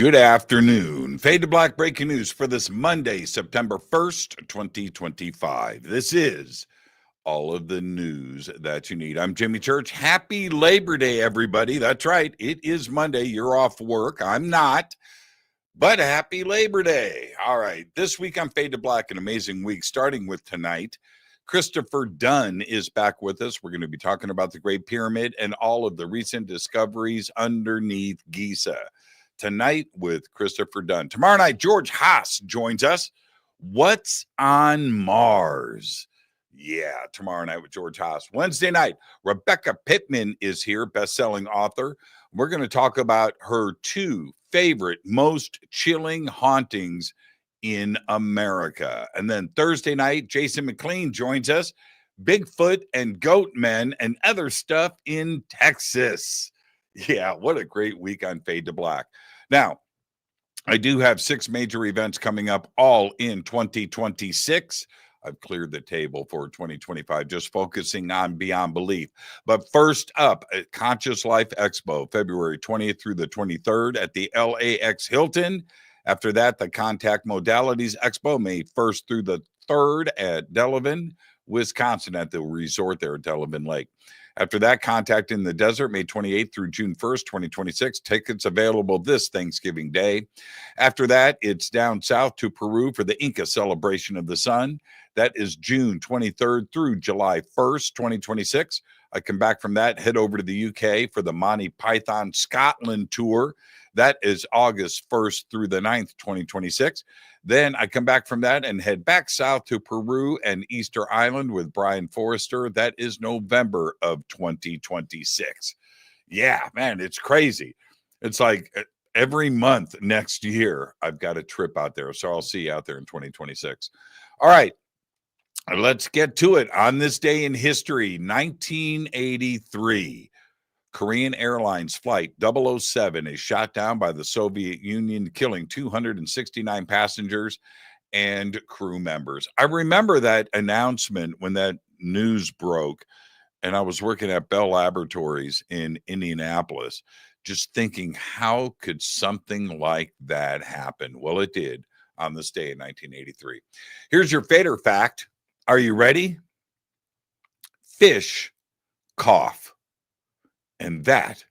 Good afternoon. Fade to Black breaking news for this Monday, September 1st, 2025. This is all of the news that you need. I'm Jimmy Church. Happy Labor Day, everybody. That's right. It is Monday. You're off work. I'm not, but happy Labor Day. All right. This week on Fade to Black, an amazing week, starting with tonight. Christopher Dunn is back with us. We're going to be talking about the Great Pyramid and all of the recent discoveries underneath Giza. Tonight with Christopher Dunn. Tomorrow night, George Haas joins us. What's on Mars? Yeah, tomorrow night with George Haas. Wednesday night, Rebecca Pittman is here, best-selling author. We're going to talk about her two favorite, most chilling hauntings in America. And then Thursday night, Jason McLean joins us. Bigfoot and goat men and other stuff in Texas. Yeah, what a great week on Fade to Black. Now, I do have 6 major events coming up all in 2026. I've cleared the table for 2025, just focusing on Beyond Belief. But first up, Conscious Life Expo, February 20th through the 23rd at the LAX Hilton. After that, the Contact Modalities Expo, May 1st through the 3rd at Delavan, Wisconsin, at the resort there at Delavan Lake. After that, Contact in the Desert, May 28th through June 1st, 2026. Tickets available this Thanksgiving Day. After that, it's down south to Peru for the Inca Celebration of the Sun. That is June 23rd through July 1st, 2026. I come back from that, head over to the UK for the Monty Python Scotland tour. That is August 1st through the 9th, 2026. Then I come back from that and head back south to Peru and Easter Island with Brian Forrester. That is November of 2026. Yeah, man, it's crazy. It's like every month next year, I've got a trip out there. So I'll see you out there in 2026. All right, let's get to it. On this day in history, 1983. Korean Airlines Flight 007 is shot down by the Soviet Union, killing 269 passengers and crew members. I remember that announcement when that news broke, and I was working at Bell Laboratories in Indianapolis, just thinking, how could something like that happen? Well, it did on this day in 1983. Here's your fader fact. Are you ready? Fish cough. And that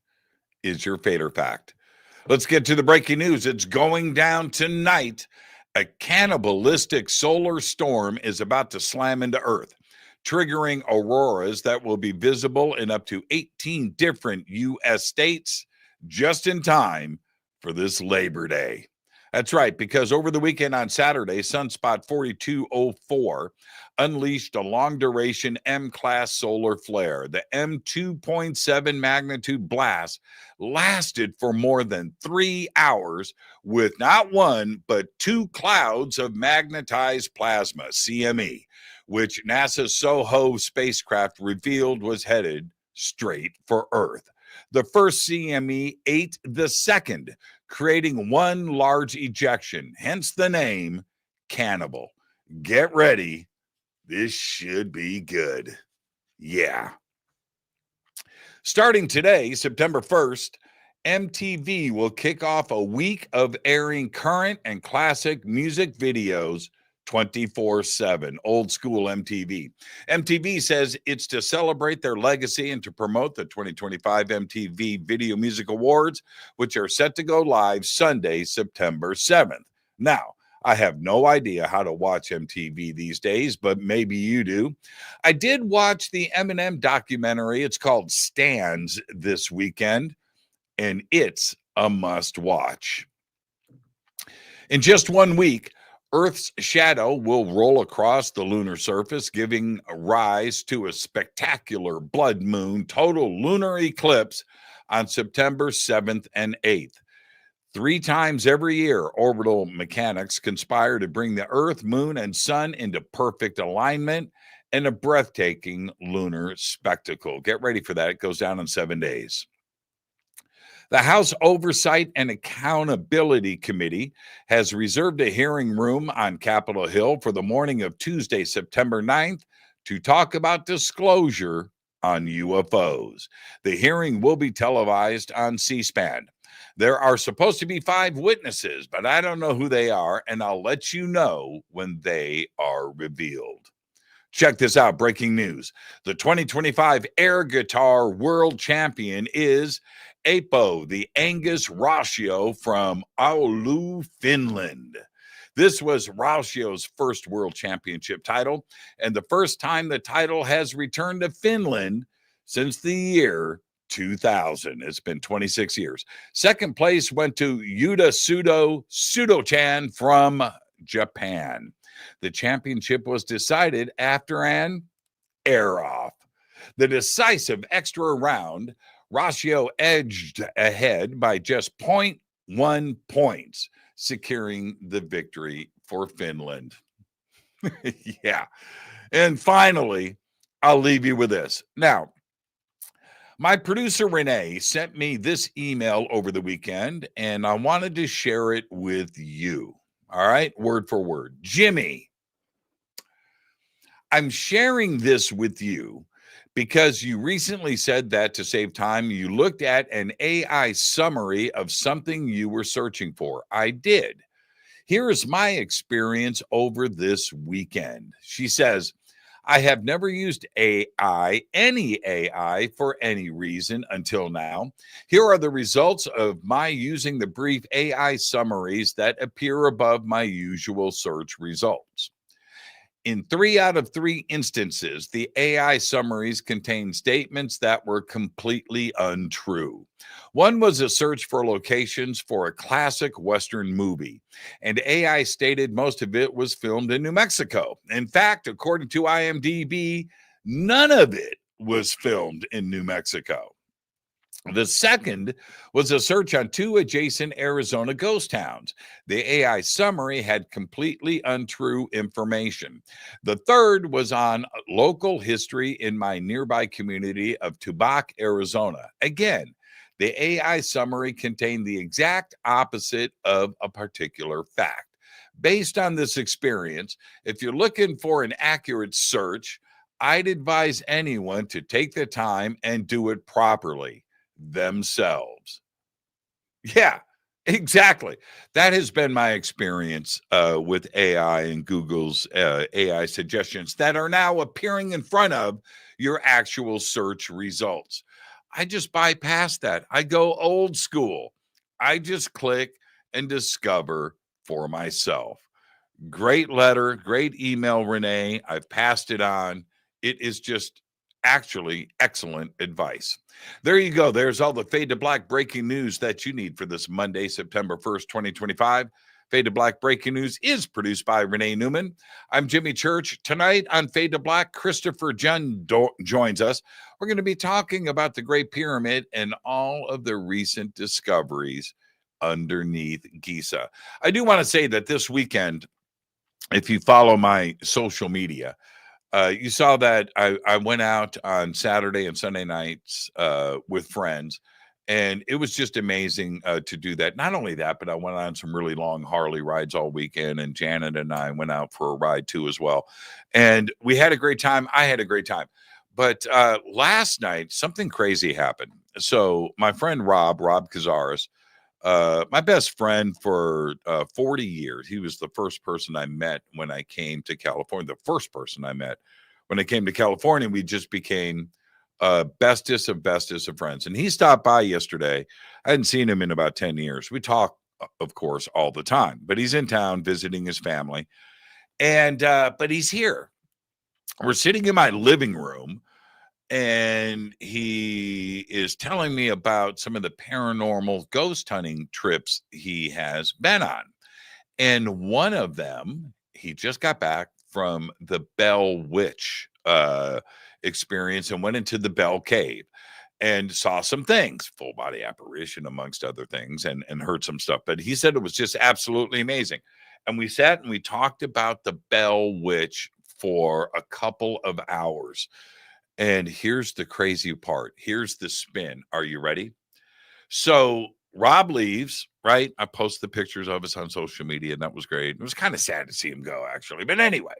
is your fader fact. Let's get to the breaking news. It's going down tonight. A cannibalistic solar storm is about to slam into Earth, triggering auroras that will be visible in up to 18 different U.S. states just in time for this Labor Day. That's right, because over the weekend on Saturday, Sunspot 4204 unleashed a long-duration M-class solar flare. The M2.7 magnitude blast lasted for more than 3 hours with not one, but 2 clouds of magnetized plasma, CME, which NASA's SOHO spacecraft revealed was headed straight for Earth. The first CME ate the second, creating one large ejection, hence the name Cannibal. Get ready. This should be good. Yeah. Starting today, September 1st, MTV will kick off a week of airing current and classic music videos 24/7, old school MTV. MTV says it's to celebrate their legacy and to promote the 2025 MTV Video Music Awards, which are set to go live Sunday, September 7th. Now, I have no idea how to watch MTV these days, but maybe you do. I did watch the Eminem documentary. It's called Stands this weekend, and it's a must watch. In just 1 week, Earth's shadow will roll across the lunar surface, giving rise to a spectacular blood moon total lunar eclipse on September 7th and 8th. 3 times every year, orbital mechanics conspire to bring the Earth, moon, and sun into perfect alignment and a breathtaking lunar spectacle. Get ready for that. It goes down in 7 days. The House Oversight and Accountability Committee has reserved a hearing room on Capitol Hill for the morning of Tuesday, September 9th, to talk about disclosure on UFOs. The hearing will be televised on C-SPAN. There are supposed to be 5 witnesses, but I don't know who they are, and I'll let you know when they are revealed. Check this out, breaking news. The 2025 air guitar world champion is Expo, the Angus Ratio from Oulu, Finland. This was Rauschio's first world championship title, and the first time the title has returned to Finland since the year 2000. It's been 26 years. Second place went to Yuta Sudo-chan from Japan. The championship was decided after an air-off. The decisive extra round, Ratio edged ahead by just 0.1 points, securing the victory for Finland. Yeah. And finally, I'll leave you with this. Now, my producer Renee sent me this email over the weekend, and I wanted to share it with you. All right, word for word. Jimmy, I'm sharing this with you because you recently said that to save time, you looked at an AI summary of something you were searching for. I did. Here is my experience over this weekend. She says, I have never used any AI for any reason until now. Here are the results of my using the brief AI summaries that appear above my usual search results. In 3 out of 3 instances, the AI summaries contained statements that were completely untrue. One was a search for locations for a classic Western movie, and AI stated most of it was filmed in New Mexico. In fact, according to IMDb, none of it was filmed in New Mexico. The second was a search on 2 adjacent Arizona ghost towns. The AI summary had completely untrue information. The third was on local history in my nearby community of Tubac, Arizona. Again, the AI summary contained the exact opposite of a particular fact. Based on this experience, if you're looking for an accurate search, I'd advise anyone to take the time and do it properly themselves. Yeah, exactly. That has been my experience with AI and Google's AI suggestions that are now appearing in front of your actual search results. I just bypass that. I go old school. I just click and discover for myself. Great letter, great email, Renee. I've passed it on. It is just actually excellent advice. There you go. There's all the Fade to Black breaking news that you need for this Monday, September 1st, 2025. Fade to Black breaking news is produced by Renee Neumann. I'm Jimmy Church. Tonight on Fade to Black, Christopher Junn joins us. We're going to be talking about the Great Pyramid and all of the recent discoveries underneath Giza. I do want to say that this weekend, if you follow my social media, you saw that I went out on Saturday and Sunday nights with friends, and it was just amazing to do that. Not only that, but I went on some really long Harley rides all weekend, and Janet and I went out for a ride too as well. And we had a great time. I had a great time. But last night, something crazy happened. So my friend Rob Cazares, my best friend for 40 years. He was the first person I met when I came to California. The first person I met when I came to California. We just became bestest of friends. And he stopped by yesterday. I hadn't seen him in about 10 years. We talk, of course, all the time, but he's in town visiting his family. And but he's here. We're sitting in my living room, and he is telling me about some of the paranormal ghost hunting trips he has been on. And one of them, he just got back from the Bell Witch experience and went into the Bell Cave and saw some things, full body apparition amongst other things, and heard some stuff. But he said it was just absolutely amazing. And we sat and we talked about the Bell Witch for a couple of hours. And here's the crazy part. Here's the spin. Are you ready? So Rob leaves, right? I post the pictures of us on social media, and that was great. It was kind of sad to see him go, actually. But anyway,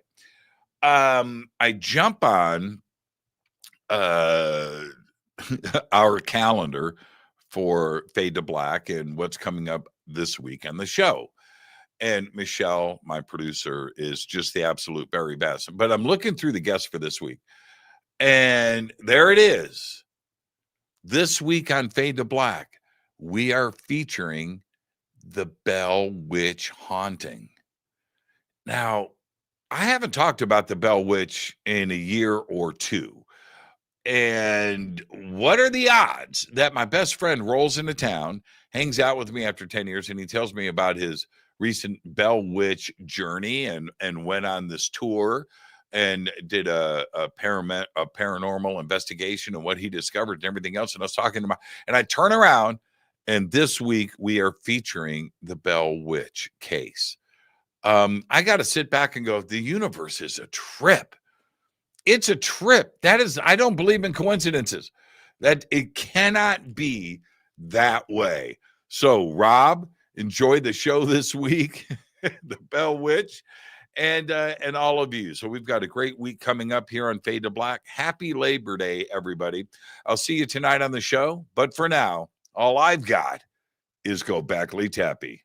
I jump on our calendar for Fade to Black and what's coming up this week on the show. And Michelle, my producer, is just the absolute very best. But I'm looking through the guests for this week, and there it is. This week on Fade to Black, we are featuring the Bell Witch haunting. Now, I haven't talked about the Bell Witch in a year or two. And what are the odds that my best friend rolls into town, hangs out with me after 10 years, and he tells me about his recent Bell Witch journey and went on this tour and did a paranormal investigation and what he discovered and everything else. And I was talking to and I turn around, and this week we are featuring the Bell Witch case. I got to sit back and go, the universe is a trip. It's a trip. That is, I don't believe in coincidences. That it cannot be that way. So, Rob, enjoy the show this week, the Bell Witch, and all of you. So we've got a great week coming up here on Fade to Black. Happy Labor Day, everybody. I'll see you tonight on the show. But for now, all I've got is go Backley Tappy.